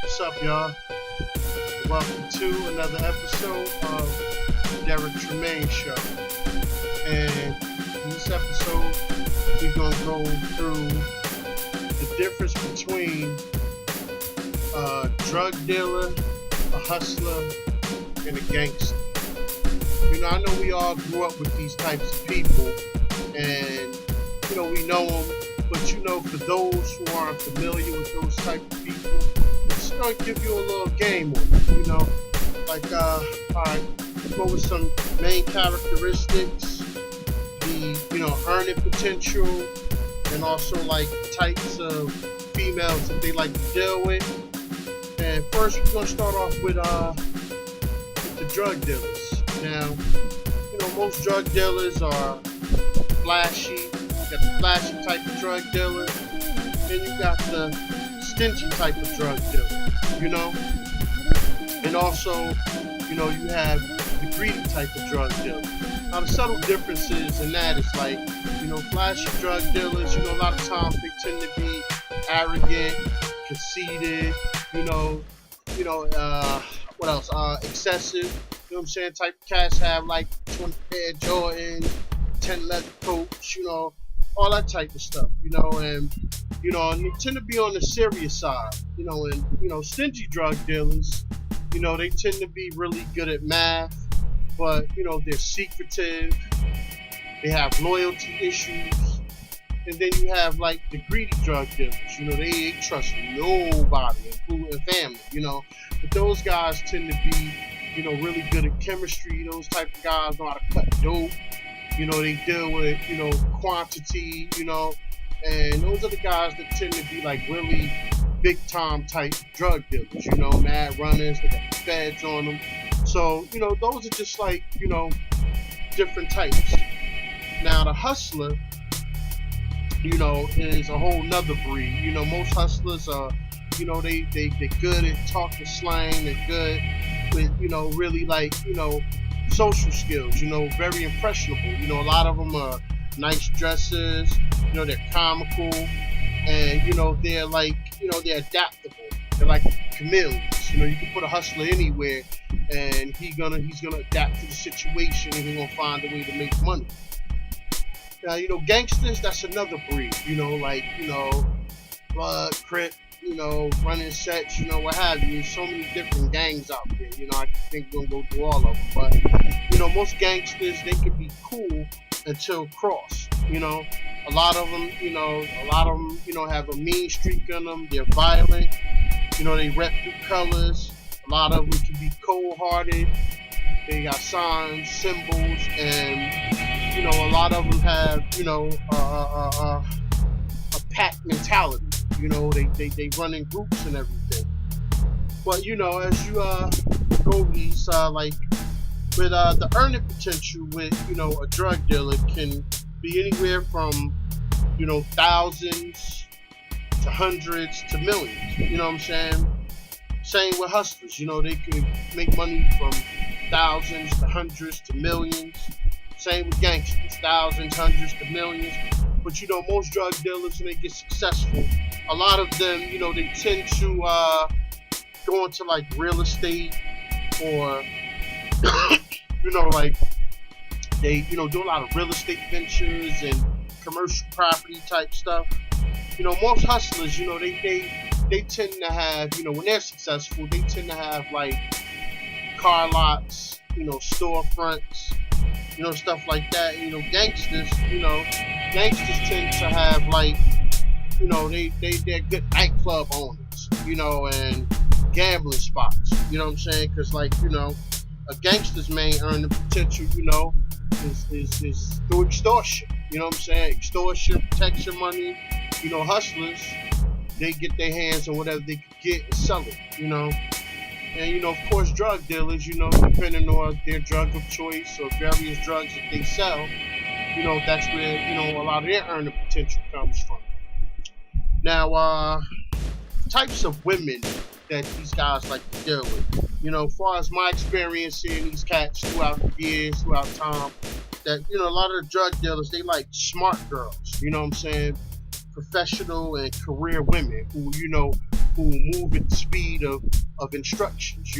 What's up, y'all? Welcome to another episode of Differnce Show. And in this episode, we're going to go through the difference between a drug dealer, a hustler, and a gangster. You know, I know we all grew up with these types of people, and, you know, we know them. But, you know, for those who aren't familiar with those type of people, it's going to give you a little game on it, you know. Like, alright, go with some main characteristics, the, you know, earning potential, and also, like, types of females that they like to deal with. And first, we're going to start off with the drug dealers. Now, you know, most drug dealers are flashy. You got the flashy type of drug dealer, then you got the stingy type of drug dealer, you know? And also, you know, you have the greedy type of drug dealer. Now, the subtle differences in that is like, you know, flashy drug dealers, you know, a lot of times they tend to be arrogant, conceited, what else? Excessive, you know what I'm saying? Type of cats have like 20 pair of Jordan, 10 leather coats, you know, all that type of stuff, you know, and you tend to be on the serious side, you know, and, you know, stingy drug dealers, you know, they tend to be really good at math, but, you know, they're secretive, they have loyalty issues, and then you have, like, the greedy drug dealers, you know, they ain't trust nobody, including family, you know, but those guys tend to be, you know, really good at chemistry. Those type of guys know how to cut dope. You know, they deal with, you know, quantity, you know, and those are the guys that tend to be like really big time type drug dealers, you know, mad runners, they got feds on them. So, you know, those are just like, you know, different types. Now, the hustler, you know, is a whole nother breed. You know, most hustlers are, you know, they're good at talking slang, they're good with, you know, really like, you know, social skills, you know, very impressionable. You know, a lot of them are nice dressers, you know, they're comical, and, you know, they're like, you know, they're adaptable. They're like chameleons. You know, you can put a hustler anywhere, and he's gonna adapt to the situation, and he's gonna find a way to make money. Now, you know, gangsters, that's another breed. You know, like, you know, blood, crip, you know, running sets, you know, what have you. There's so many different gangs out there, you know, I think we're gonna go through all of them, but, you know, most gangsters, they can be cool until cross, you know. A lot of them, you know, have a mean streak on them, they're violent, you know, they rep through colors. A lot of them can be cold-hearted, they got signs, symbols, and, you know, a lot of them have, you know, a pack mentality. You know, they run in groups and everything. But, you know, as you go over these, like, with the earning potential with, you know, a drug dealer can be anywhere from, you know, thousands to hundreds to millions. You know what I'm saying? Same with hustlers. You know, they can make money from thousands to hundreds to millions. Same with gangsters, thousands, hundreds to millions. But, you know, most drug dealers, when they get successful, a lot of them, you know, they tend to go into, like, real estate or, you know, like, they, you know, do a lot of real estate ventures and commercial property type stuff. You know, most hustlers, you know, they tend to have, you know, when they're successful, they tend to have, like, car lots, you know, storefronts, you know, stuff like that. You know, gangsters tend to have, like, you know, they're good nightclub owners, you know, and gambling spots, you know what I'm saying? Because, like, you know, a gangster's main earning potential, you know, is through extortion, you know what I'm saying? Extortion, protection money, you know, hustlers, they get their hands on whatever they can get and sell it, you know? And, you know, of course, drug dealers, you know, depending on their drug of choice or various drugs that they sell, you know, that's where, you know, a lot of their earning potential comes from. Now, types of women that these guys like to deal with. You know, as far as my experience seeing these cats throughout the years, throughout time, that, you know, a lot of the drug dealers, they like smart girls, you know what I'm saying? professional and career women who, who move at the speed of instructions.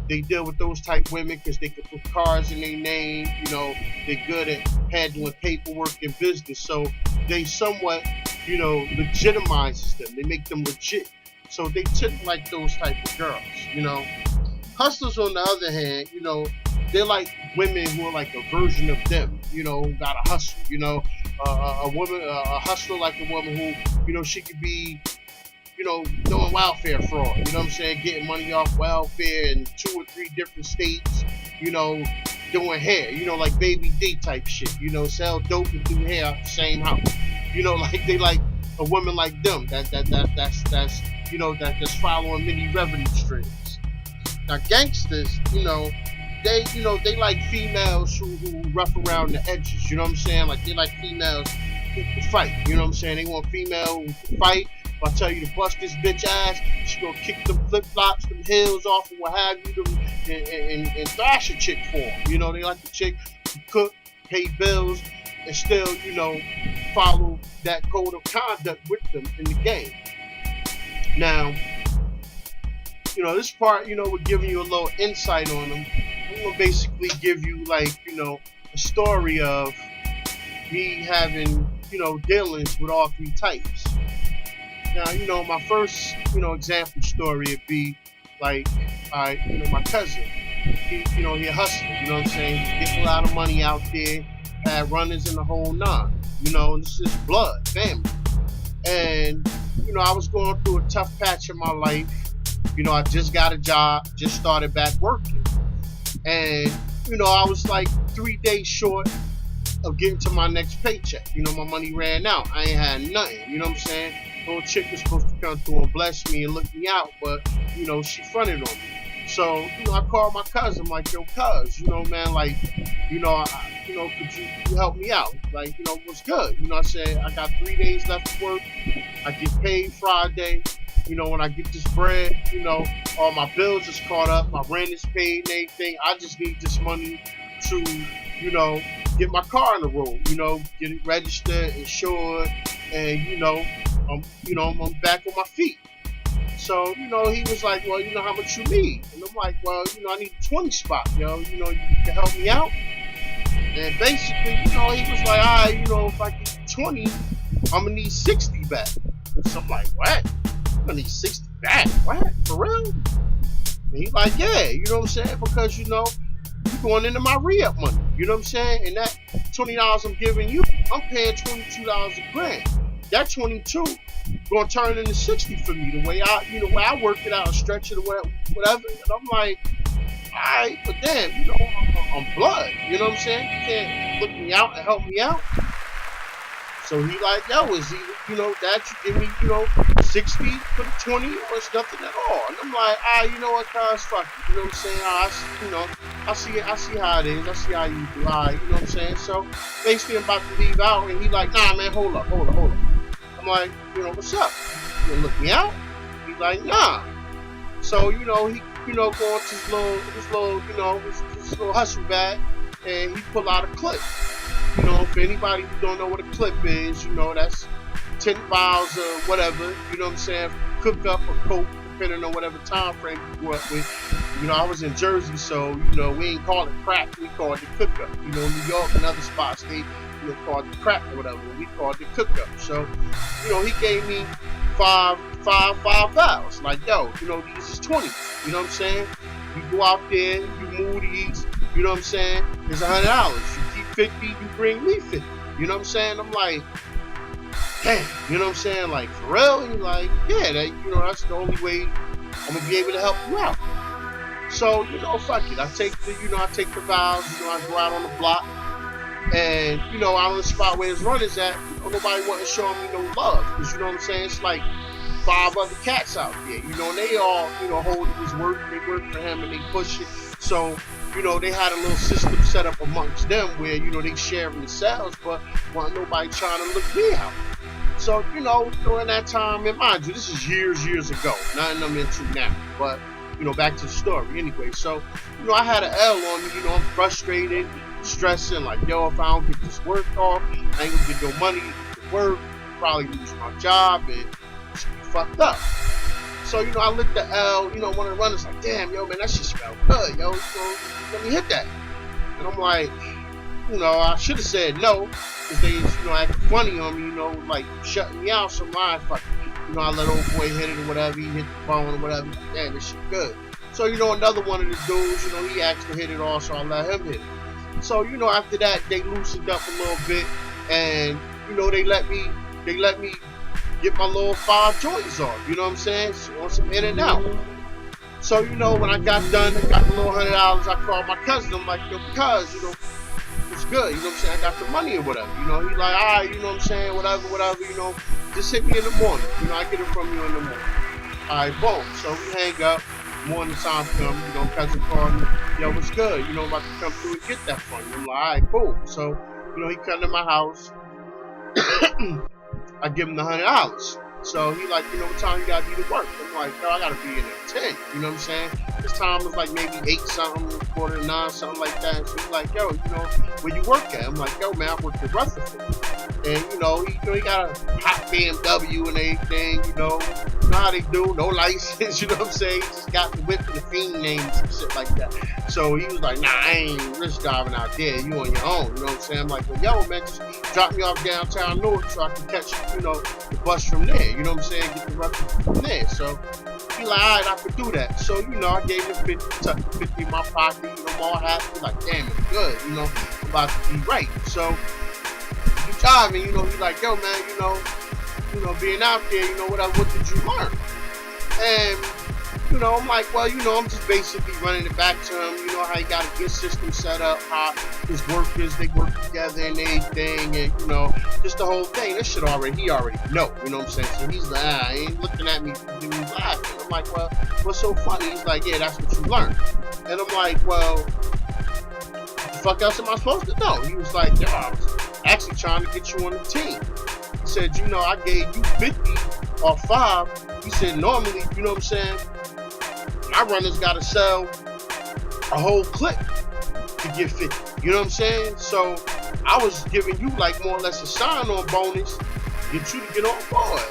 They deal with those type women because they can put cars in their name. They're good at handling paperwork and business, so they somewhat, legitimizes them. They make them legit. So they tend like those type of girls. Hustlers, on the other hand, they're like women who are like a version of them, who got a hustle. A woman, a hustler, like a woman who, she could be, doing welfare fraud, getting money off welfare in 2 or 3 different states, doing hair, like Baby D type shit, sell dope and do hair out the same house. Like they like a woman like them that's following many revenue streams. Now gangsters, they like females who rough around the edges, Like they like females who can fight, They want female who can fight. If I tell you to bust this bitch ass, she gonna kick them flip-flops, them heels off, and what have you, and thrash a chick for them. They like the chick who cook, pay bills, and still, follow that code of conduct with them in the game. Now, this part, we're giving you a little insight on them. I'm gonna basically give you a story of me having, dealings with all 3 types. Now, my first, example story would be like, my cousin. He a hustler, He's getting a lot of money out there, had runners in the whole 9. This is blood, family. And, I was going through a tough patch in my life. I just got a job, just started back working. And, I was like 3 days short of getting to my next paycheck. My money ran out. I ain't had nothing, Little chick was supposed to come through and bless me and look me out, but, she fronted on me. So, I called my cousin, I'm like, yo, cuz, man, like, could you help me out? Like, what's good? I said, I got 3 days left of work. I get paid Friday. When I get this bread, all my bills is caught up, my rent is paid and everything. I just need this money to, get my car in the road, get it registered, insured, and, I'm back on my feet. So, he was like, well, how much you need? And I'm like, well, I need a 20 spot, you can help me out? And basically, he was like, all right, if I get 20, I'm going to need 60 back. So I'm like, what? I'm going to need 60 back? What? For real? And he's like, yeah, because, you're going into my re-up money, and that $20 I'm giving you, I'm paying $22 a grand. That 22 gonna turn into 60 for me, the way I work it out and stretch it or whatever. And I'm like, alright, but damn, I'm blood, You can't look me out and help me out. So he like, yo, is either, that you give me, 60 for the 20 or it's nothing at all. And I'm like, what, cuz, fuck it. I see how it is. I see how you do. So basically I'm about to leave out and he like, nah, man, hold up. I'm like, what's up? You gonna look me out? He's like, nah. So, he, going to his little hustle bag, and he pull out a clip. For anybody who don't know what a clip is, that's 10 vials or whatever, cook up or coke, depending on whatever time frame you grew up with. I was in Jersey, so, we ain't call it crack, we call it the cook up. New York and other spots, they called it crack or whatever. We called it cook up. So, he gave me five vials. Like, yo, these is 20. You go out there, you move these. It's $100. You keep 50, you bring me 50. I'm like, damn. Like, for real? And he's like, yeah, that's the only way I'm gonna be able to help you out. So, fuck it. I take the vials. I go out on the block. And, out on the spot where his runners at, nobody wasn't showing me no love. Because, it's like 5 other cats out there. And they all, holding his work. They work for him and they push it. So, they had a little system set up amongst them where, they sharing the sales, but wasn't nobody trying to look me out. So, during that time, and mind you, this is years ago. Nothing I'm into now. But, back to the story anyway. So, I had an L on me. I'm frustrated, stressing, like, yo, if I don't get this work off, I ain't gonna get no money to work. probably lose my job and it's be fucked up. So, I lit the L, one of the runners like, damn, yo, man, that shit smell good, yo, so let me hit that. And I'm like, I should have said no, because they, acted funny on me, like shutting me out. So my fuck, I let old boy hit it or whatever, he hit the phone or whatever, damn, this shit good. So, another one of the dudes, he asked to hit it also, I let him hit it. So, after that, they loosened up a little bit, and, they let me get my little 5 joints off, you know what I'm saying? So on some in and out. So, when I got done, I got the little $100, I called my cousin, I'm like, yo, cuz, it's good, you know what I'm saying? I got the money or whatever, He like, alright, you know what I'm saying, whatever, just hit me in the morning, I get it from you in the morning. Alright, boom. So we hang up, morning time come, cousin called me, yo, what's good? I'm about to come through and get that from you. I'm like, alright, cool. So, he come to my house, I give him the $100. So he like, what time you gotta be to work? I'm like, yo, I gotta be in at 10, you know what I'm saying? This time was like maybe 8 something, 8:45, something like that. So he's like, yo, where you work at? I'm like, yo, man, I work at Rutherford. And, he got a hot BMW and everything, you know how they do, no license, you know what I'm saying? He just got the whip and the fiend names and shit like that. So he was like, nah, I ain't risk driving out there, you on your own, you know what I'm saying? I'm like, well, yo, man, just drop me off downtown North so I can catch, the bus from there, you know what I'm saying? Get the Rutherford from there. So he like, alright, I could do that. So, I gave him 50, tucked the 50 in my pocket, I'm all happy, like, damn, it's good, I'm about to be right. So he driving, he like, yo, man, being out there, what did you learn? And, I'm like, well, I'm just basically running it back to him, how he got a good system set up, how his workers, they work together and everything, and, just the whole thing. This shit he already know, you know what I'm saying? So he's like, he ain't looking at me, laughing. I'm like, well, what's so funny? He's like, yeah, that's what you learned. And I'm like, well, what the fuck else am I supposed to know? He was like, yo, I was actually trying to get you on the team. He said, I gave you 50 or 5. He said, normally, you know what I'm saying, my runners got to sell a whole clip to get 50. You know what I'm saying? So I was giving you like more or less a sign-on bonus, get you to get on board.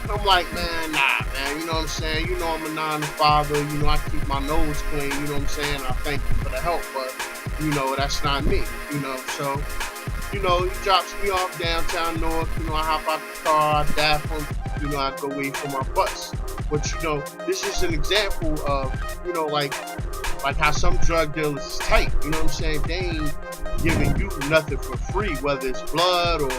And I'm like, man, nah, man. You know what I'm saying? I'm a 9-to-5er. I keep my nose clean. You know what I'm saying? I thank you for the help, but that's not me. So. He drops me off downtown North, I hop out the car, I dap him, I go wait for my bus. But, this is an example of, like how some drug dealers is tight, you know what I'm saying? They ain't giving you nothing for free, whether it's blood or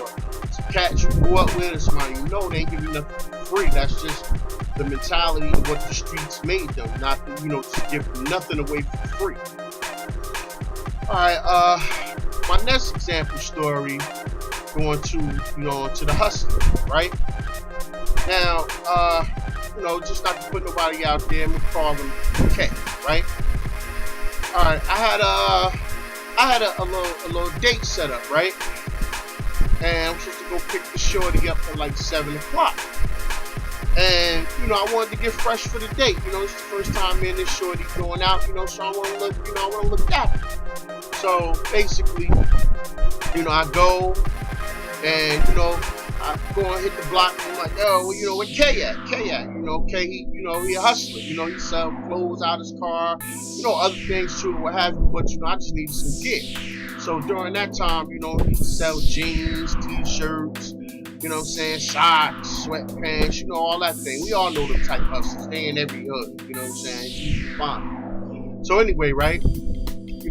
some cat you grew up with or somebody they ain't giving you nothing for free. That's just the mentality of what the streets made them, not to, just give nothing away for free. Alright, my next example story going to, to the hustler, right? Now, just not to put nobody out there, I'm gonna call him K, right? Alright, I had a little date set up, right? And I'm supposed to go pick the shorty up at like 7 o'clock. And, I wanted to get fresh for the date. It's the first time me and this shorty going out, so I want to look, I want to look dapper. So basically, I go and, I go and hit the block and I'm like, yo, where K at? K, he a hustler. He sell clothes out his car, other things too, what have you. But, I just needed some gear. So during that time, he sell jeans, t-shirts, socks, sweatpants, all that thing. We all know the type hustlers. They in every hood, you know what I'm saying? It's easy to find. So anyway, right?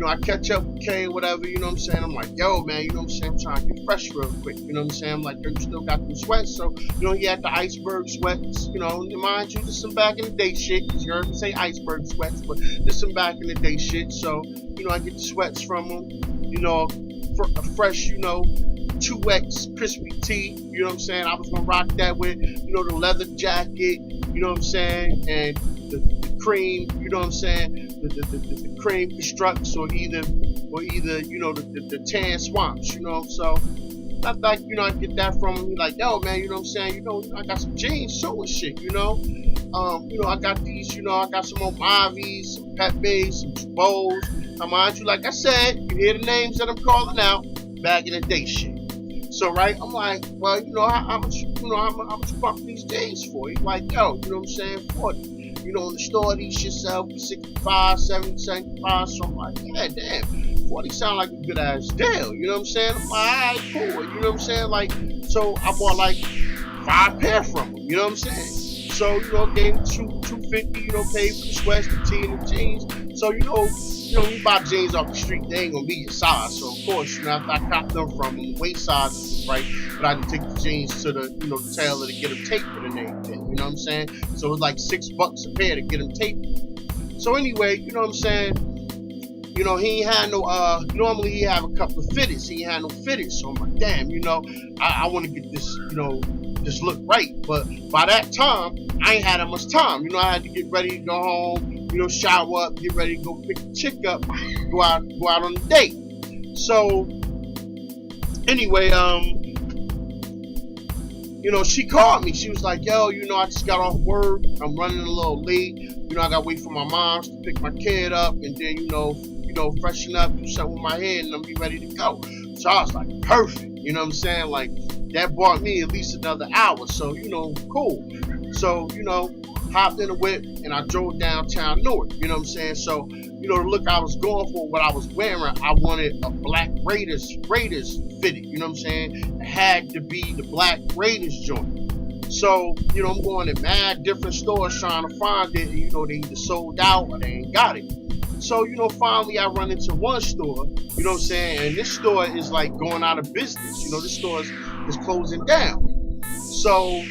I catch up with K or whatever, you know what I'm saying? I'm like, yo, man, you know what I'm saying? I'm trying to get fresh real quick, you know what I'm saying? I'm like, yo, you still got them sweats? So, he had the iceberg sweats, mind you, this some back in the day shit, because you heard me say iceberg sweats, but this some back in the day shit. So, I get the sweats from him, a fresh, 2X crispy tee, you know what I'm saying? I was gonna rock that with, the leather jacket, you know what I'm saying? And the cream, you know what I'm saying? The cream constructs or either the tan swamps, so I thought, I get that from him. He like, yo, man, you know what I'm saying? I got some jeans too and shit, I got these, I got some Momavis, some Pepe's, some Bowls. Now, mind you, like I said, you hear the names that I'm calling out, back in the day shit. So right, I'm like, well, how much, how much you bump these jeans for? He's like, yo, you know what I'm saying, 40. In the store, these shit sell for 65, 70, 75. So I'm like, yeah, damn, 40 sound like a good ass deal. You know what I'm saying? I'm like, all right, cool. You know what I'm saying? Like, so I bought like 5 pair from him. You know what I'm saying? So, gave him 250, paid for the sweats, the tee, and the jeans. So, you buy jeans off the street, they ain't gonna be your size. So, of course, after I copped them from him, the waist size was right, but I had to take the jeans to the, the tailor to get them tapered and everything. You know what I'm saying? So, it was like $6 a pair to get them tapered. So, anyway, you know what I'm saying? He ain't had no, normally he have a couple of fitteds. He ain't had no fitteds. So, I'm like, damn, I want to get this, this look right. But by that time, I ain't had that much time. I had to get ready to go home, shower up, get ready to go pick the chick up, go out on a date. So anyway, she called me. She was like, yo, I just got off work. I'm running a little late. I gotta wait for my mom to pick my kid up, and then, freshen up, do something with my head, and I'm be ready to go. So I was like, perfect. You know what I'm saying? Like, that bought me at least another hour. So, cool. So, hopped in the whip and I drove downtown Newark. You know what I'm saying? So, the look I was going for, what I was wearing, I wanted a black Raiders fitted. You know what I'm saying? It had to be the black Raiders joint. So, I'm going to mad different stores trying to find it. And, they either sold out or they ain't got it. So, finally I run into one store, you know what I'm saying? And this store is like going out of business. This store is closing down. So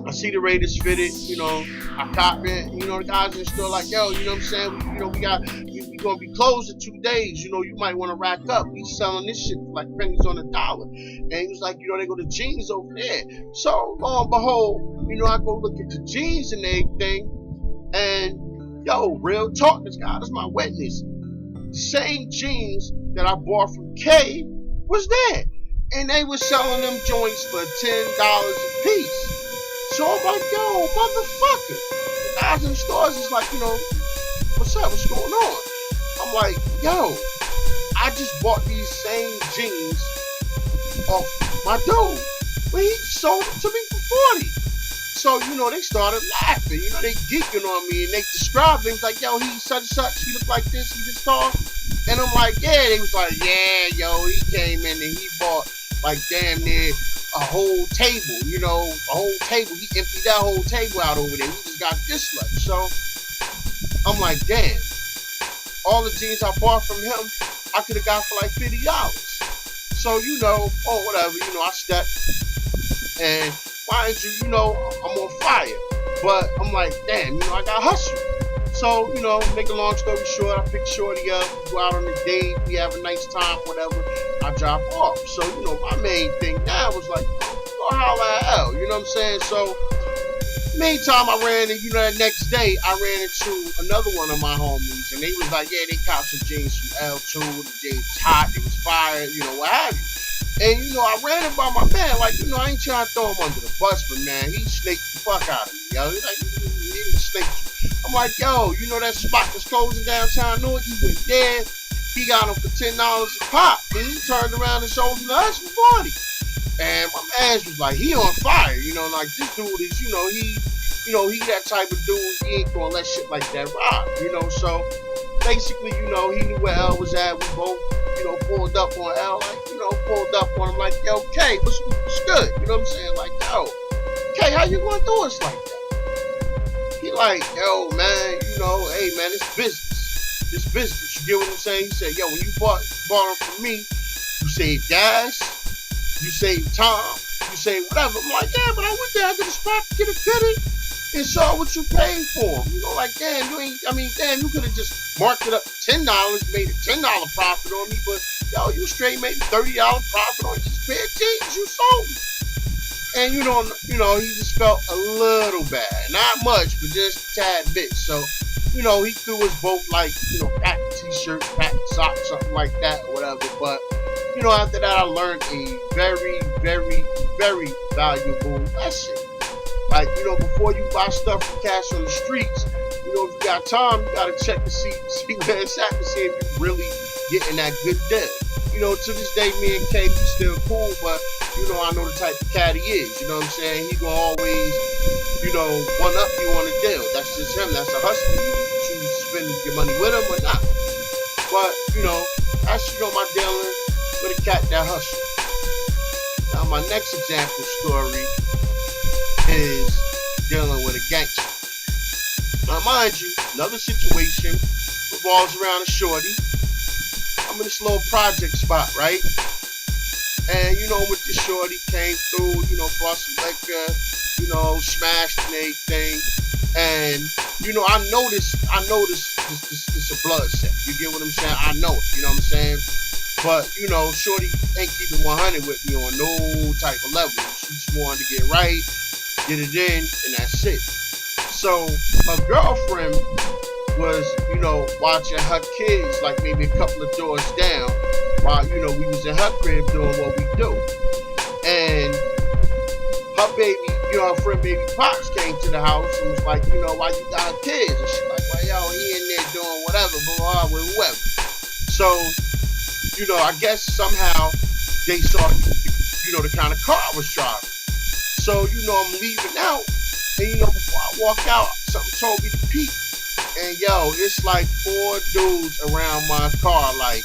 I see the Raiders fitted, I cop it, the guys in the store like, yo, you know what I'm saying? We gonna be closed in 2 days, you might want to rack up. He's selling this shit for like pennies on the dollar. And he was like, they go to jeans over there. So lo and behold, I go look at the jeans and everything, and yo, real talk, this my witness. The same jeans that I bought from K was there. And they were selling them joints for $10 a piece. So I'm like, yo, motherfucker. The guys in the stores is like, what's up? What's going on? I'm like, yo, I just bought these same jeans off my dude. But he sold them to me for 40. So, they started laughing, they geeking on me, and they described things like, yo, he's such and such, he looked like this, he just tall. And I'm like, yeah. They was like, yeah, yo, he came in and he bought like damn near a whole table, a whole table. He emptied that whole table out over there. We just got this much. So I'm like, damn, all the jeans I bought from him, I could have got for like $50. So, whatever, I stepped, and mind you, I'm on fire. But I'm like, damn, I got hustle. So, make a long story short, I pick Shorty up, go out on a date, we have a nice time, whatever, I drop off. So, my main thing now was like, go holla at L, you know what I'm saying? So, meantime, I ran into, that next day, I ran into another one of my homies, and they was like, yeah, they caught some jeans from L2, the jeans was hot, it was fire, what have you. And, I ran it by my man, like, I ain't trying to throw him under the bus, but man, he snaked the fuck out of me, yo. He's like, he snaked you. I'm like, yo, that spot that's closing downtown Newark, he went there, he got them for $10 a pop, and he turned around and sold them to us for 40. And my man was like, he on fire, like this dude is, he that type of dude, he ain't gonna let shit like that rock, so basically, he knew where L was at, we both, pulled up on L, like, pulled up on him like, yo, K, what's good, you know what I'm saying, like, yo, K, how you gonna do us like that? He like, yo, man, hey, man, it's business. It's business. You get what I'm saying? He said, yo, when you bought them from me, you save gas, you save time, you save whatever. I'm like, yeah, but I went there to the spot to get it fitted and saw what you paid for. Like, damn, you could have just marked it up $10, made a $10 profit on me, but, yo, you straight made a $30 profit on each pair of jeans you sold me. And he just felt a little bad. Not much, but just a tad bit. So, he threw us both like, pack t-shirts, pack socks, something like that or whatever. But, after that I learned a very, very, very valuable lesson. Like, before you buy stuff from cash on the streets, if you got time, you gotta check to see where it's at to see if you're really getting that good deal. you know, to this day, me and K, we still cool, but, you know, I know the type of cat he is, you know what I'm saying? He gonna always, you know, one up you on a deal. That's just him, that's a hustler. You choose to spend your money with him or not. But, you know, that's, you know, my dealing with a cat that hustles. Now, my next example story is dealing with a gangster. Now, mind you, another situation revolves around a shorty. I'm in this little project spot, right? And, you know, with the shorty came through, you know, bought some liquor, you know, smashed and everything. And, you know, I noticed this a blood set. You get what I'm saying? I know it, you know what I'm saying? But, you know, shorty ain't keeping 100 with me on no type of level. She just wanted to get right, get it in, and that's it. So her girlfriend was, you know, watching her kids like maybe a couple of doors down while, you know, we was in her crib doing what we do. And her baby, you know, her friend baby Pops came to the house and was like, you know, why you got kids? And she like, well, yo, he in there doing whatever, blah, with whoever. So, you know, I guess somehow they saw, you know, the kind of car I was driving. So, you know, I'm leaving out. And, you know, before I walk out, something told me to peep. And, yo, it's like 4 dudes around my car, like,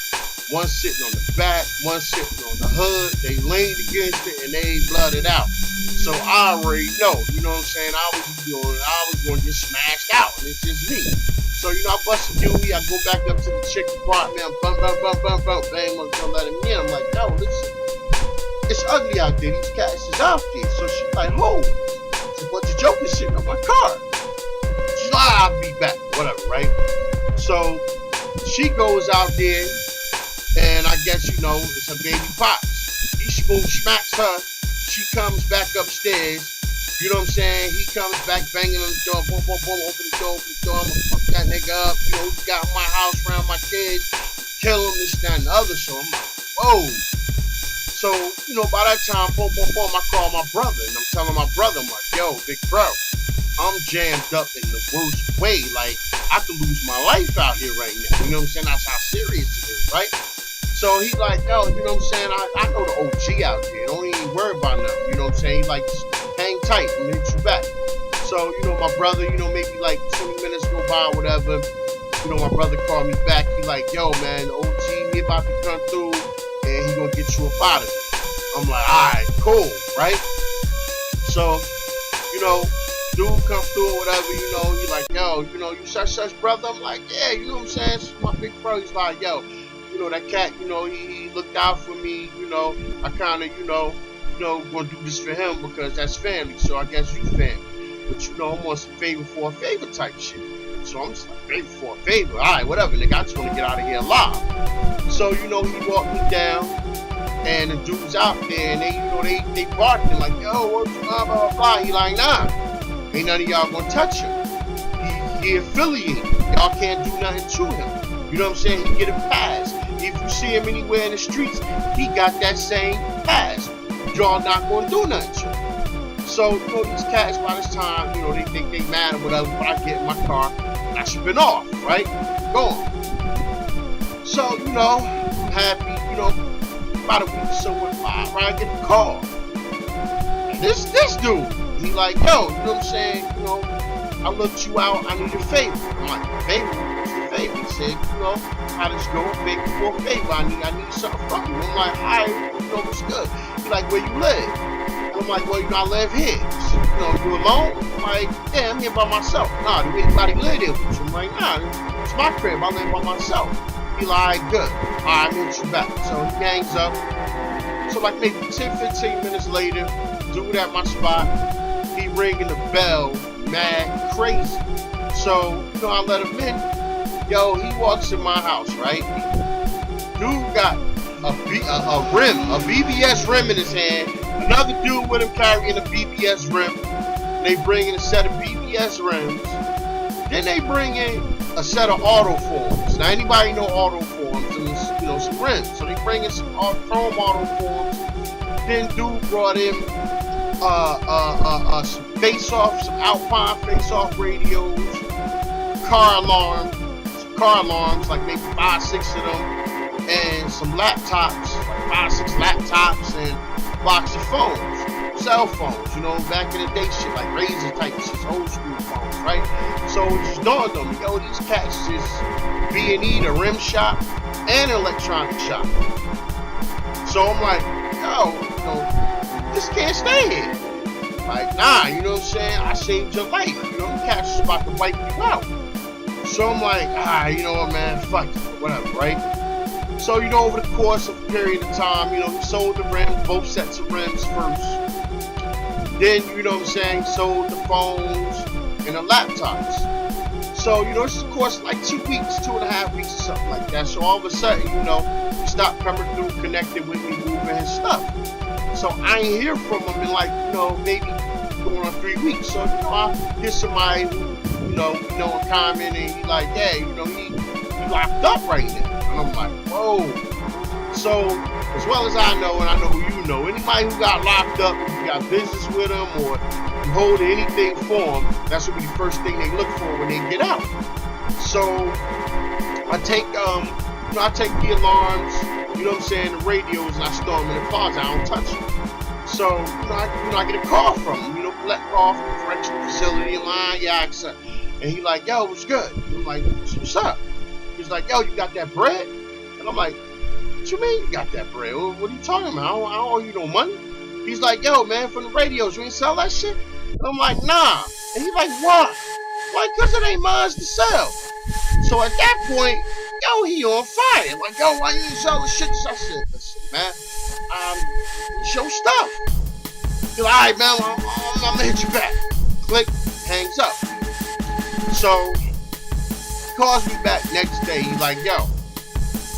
one sitting on the back, one sitting on the hood. They leaned against it, and they blooded out. So I already know, you know what I'm saying? I was going to get smashed out, and it's just me. So, you know, I bust a Dewey. I go back up to the chick apartment. I'm bang, I'm gonna let him in. I'm like, yo, listen, it's ugly out there. These cats is out there. So she's like, who? There's a bunch of jokers sitting on my car. She's like, I'll be back, whatever, right? So she goes out there, and I guess, you know, it's her baby Pops. He smooth smacks her. She comes back upstairs. You know what I'm saying? He comes back banging on the door, boom, boom, boom, open the door, I'm gonna fuck that nigga up. You know, he got my house around my kids, kill him, this, that, and the other. So I'm like, whoa. So, you know, by that time, boom, boom, boom, I call my brother, and I'm telling my brother, I'm like, yo, big bro, I'm jammed up in the worst way. Like, I could lose my life out here right now. You know what I'm saying? That's how serious it is, right? So he like, yo, you know what I'm saying? I know the OG out there. Don't even worry about nothing. You know what I'm saying? He like, just hang tight. I'm gonna hit you back. So, you know, my brother, you know, maybe like 20 minutes go by or whatever. You know, my brother called me back. He like, yo, man, OG, he about to come through and he gonna get you up out of it. I'm like, all right, cool, right? So, you know, dude come through or whatever, you know, he like, yo, you know, you such brother. I'm like, yeah, you know what I'm saying? This is my big bro. He's like, yo, you know, that cat, you know, he looked out for me, you know, I kind of, you know, gonna do this for him because that's family, so I guess you family. But, you know, I'm on some favor for a favor type shit. So I'm just like, favor for a favor? All right, whatever, nigga, I just want to get out of here alive. So, you know, he walked me down, and the dudes out there, and they, you know, they barking like, yo, what's blah, blah, blah. He like, nah, ain't none of y'all gonna touch him. He affiliated. Y'all can't do nothing to him. You know what I'm saying? He get a pass. If you see him anywhere in the streets, he got that same pass. Y'all not gonna do nothing to him. So, you know, these cats by this time, you know, they think they mad or whatever, but I get in my car and I spin off, right? Gone. So, you know, I'm happy, you know, about a week or so went by, right? I get a call. And this dude, he like, yo, you know what I'm saying? You know, I looked you out, I need a favor. I'm like, favor? What's the favor? He said, you know, how this go? Favor for a favor. I need something from you. I'm like, all right, you know, what's good? He like, where you live? I'm like, well, you know, I live here. He said, you know, you alone? I'm like, yeah, I'm here by myself. Nah, do anybody live there with you? I'm like, nah, it's my crib. I live by myself. He like, good. All right, I'm gonna hit you back. So he hangs up. So like maybe 10, 15 minutes later, dude at my spot, he ringing the bell, mad crazy. So, you know, I let him in. Yo, he walks in my house, right? Dude got a rim, a BBS rim in his hand. Another dude with him carrying a BBS rim. They bring in a set of BBS rims. Then they bring in a set of auto forms. Now, anybody know auto forms? And it's, you know, some rims. So they bring in some chrome auto forms. Then dude brought in some face-off, some Alpine face-off radios, car alarms, like maybe 5, 6 of them. and some laptops, like 5, 6 laptops, and box of phones, cell phones, back in the day shit, like razor type shit, old school phones, right? So it just dawned on me, yo, these cats just B&E, the rim shop, and electronic shop. So I'm like, yo, this can't stay here. Like, nah, you know what I'm saying? I saved your life. The cats is about to wipe you out. So I'm like, you know what, man, fuck it, whatever, right? So, over the course of a period of time, he sold the rims, both sets of rims first. Then, you know what I'm saying, sold the phones and the laptops. So, this is, of course, like 2 weeks, 2.5 weeks or something like that. So all of a sudden, he stopped coming through, connecting with me, moving his stuff. So I ain't hear from him in like, maybe going on 3 weeks. So, I hear somebody who, we know in common, and he like, yeah, he locked up right now. And I'm like, whoa. So, as well as I know, and I know who you know, anybody who got locked up, if you got business with them or you hold anything for them, that's what be the first thing they look for when they get out. So, I take the alarms, the radios, and I store them in the closet. I don't touch them. So, I get a call from him, collect call from the correctional facility in line, and he like, yo, what's good? I'm like, what's up? He's like, yo, you got that bread? And I'm like, what you mean you got that bread? What are you talking about? I don't owe you no money. He's like, yo, man, from the radios, you ain't sell that shit? And I'm like, nah. And he's like, why? Like, cause it ain't mine to sell. So at that point, yo, he on fire. Like, yo, why you ain't sell the shit? I said, listen, man, it's your stuff. He's like, all right, man, I'm gonna hit you back. Click, hangs up. So, he calls me back next day. He's like, yo,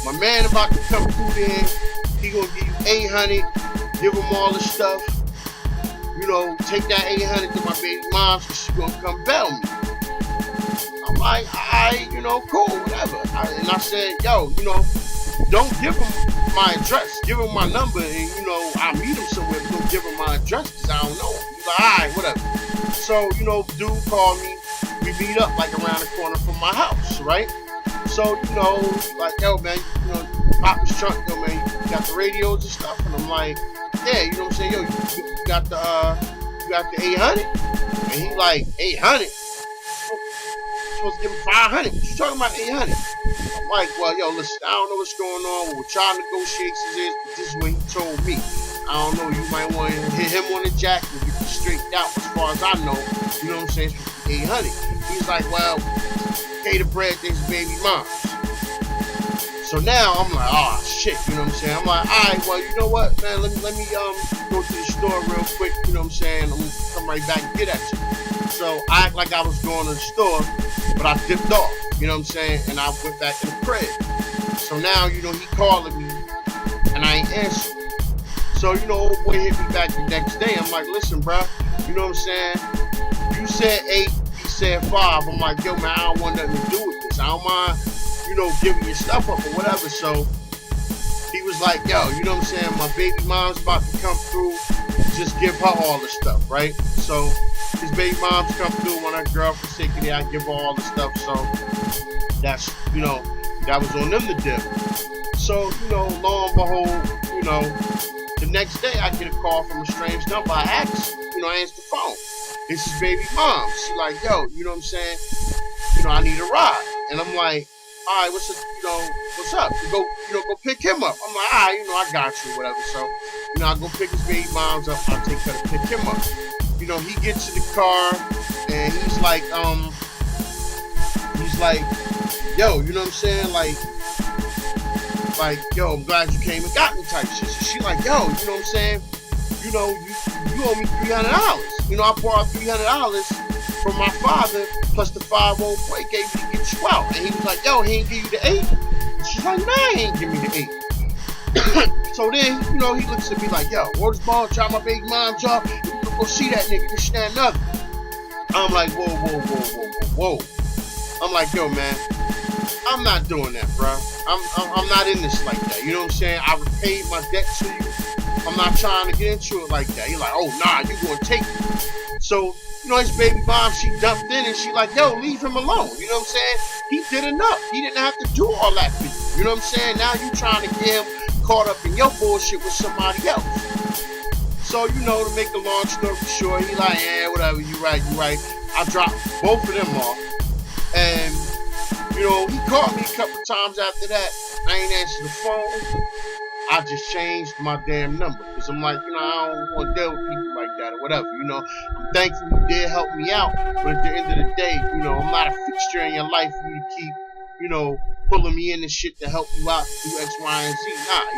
my man about to come through there. He gonna give you 800, give him all the stuff. Take that 800 to my baby mom, so she gonna come bail me. I'm like, alright, cool, whatever. And I said, yo, don't give him my address. Give him my number, and I'll meet him somewhere. But don't give him my address because I don't know him. He's like, alright, whatever. So, dude called me. We meet up like around the corner from my house, right? So, like, yo, man, pop his trunk, yo, man, you got the radios and stuff, and I'm like, yeah, you know what I'm saying, yo, you got the 800, and he like, 800? I'm supposed to give him 500. What you talking about 800? I'm like, well, yo, listen, I don't know what's going on, what y'all negotiations is, but this is what he told me. I don't know, you might want to hit him on the jack and get straightened out. As far as I know, you know what I'm saying, it's supposed to be 800. He's like, well, pay the bread, this baby mom. So now I'm like, shit, you know what I'm saying? I'm like, all right, well, you know what, man, let me go to the store real quick, you know what I'm saying? I'm gonna come right back and get at you. So I act like I was going to the store, but I dipped off, you know what I'm saying? And I went back to the crib. So now, he calling me, and I ain't answering. So, old boy hit me back the next day. I'm like, listen, bro, you know what I'm saying? You said 8, he said 5. I'm like, yo, man, I don't want nothing to do with this. I don't mind, giving your stuff up or whatever. So he was like, yo, you know what I'm saying? My baby mom's about to come through. Just give her all the stuff, right? So his baby mom's come through when her girlfriend's sick and I give her all the stuff. So that's, that was on them to dip. So, lo and behold, the next day I get a call from a strange number. I asked, I answered the phone. This is baby mom. She like, yo, you know what I'm saying? I need a ride. And I'm like, all right, what's up? Go pick him up. I'm like, all right, I got you, whatever. So, I go pick his baby moms up. I'll take her to pick him up. He gets in the car and he's like, yo, you know what I'm saying? Like, yo, I'm glad you came and got me type shit. So she like, yo, you know what I'm saying? You owe me $300. I borrowed $300 from my father, plus the 5 old boy gave me to get you out. And he was like, yo, he ain't give you the 8? And she's like, nah, he ain't give me the 8. So then, he looks at me like, yo, where's ball, try my baby mom's off, go see that nigga, this, that, and other. I'm like, whoa. I'm like, yo, man, I'm not doing that, bro. I'm not in this like that. You know what I'm saying? I repaid my debt to you. I'm not trying to get into it like that. You're like, oh, nah, you gonna take it. So, his baby mom, she dumped in and she like, yo, leave him alone. You know what I'm saying? He did enough. He didn't have to do all that for you. You know what I'm saying? Now you trying to get him caught up in your bullshit with somebody else. So, to make a long story short, he like, yeah, whatever, you right. I dropped both of them off. And, he called me a couple times after that. I ain't answered the phone. I just changed my damn number. Because I'm like, I don't want to deal with people like that or whatever. I'm thankful you did help me out. But at the end of the day, I'm not a fixture in your life for you to keep, pulling me in and shit to help you out to do X, Y, and Z.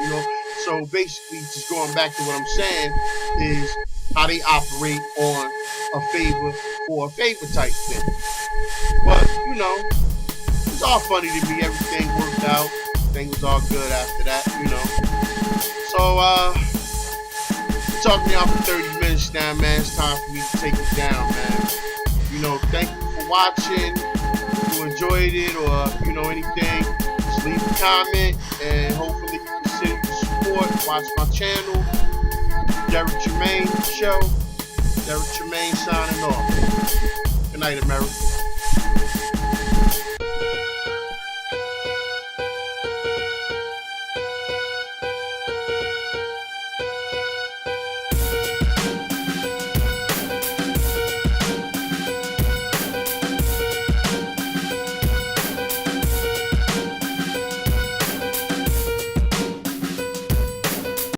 Nah, So basically, just going back to what I'm saying is how they operate on a favor for a favor type thing. But, it's all funny to me. Everything worked out. Everything was all good after that, So, talking to y'all for 30 minutes now, man. It's time for me to take it down, man. Thank you for watching. If you enjoyed it or, anything, just leave a comment and hopefully you consider to support. Watch my channel. Derek Tremaine Show. Derek Tremaine signing off. Good night, America.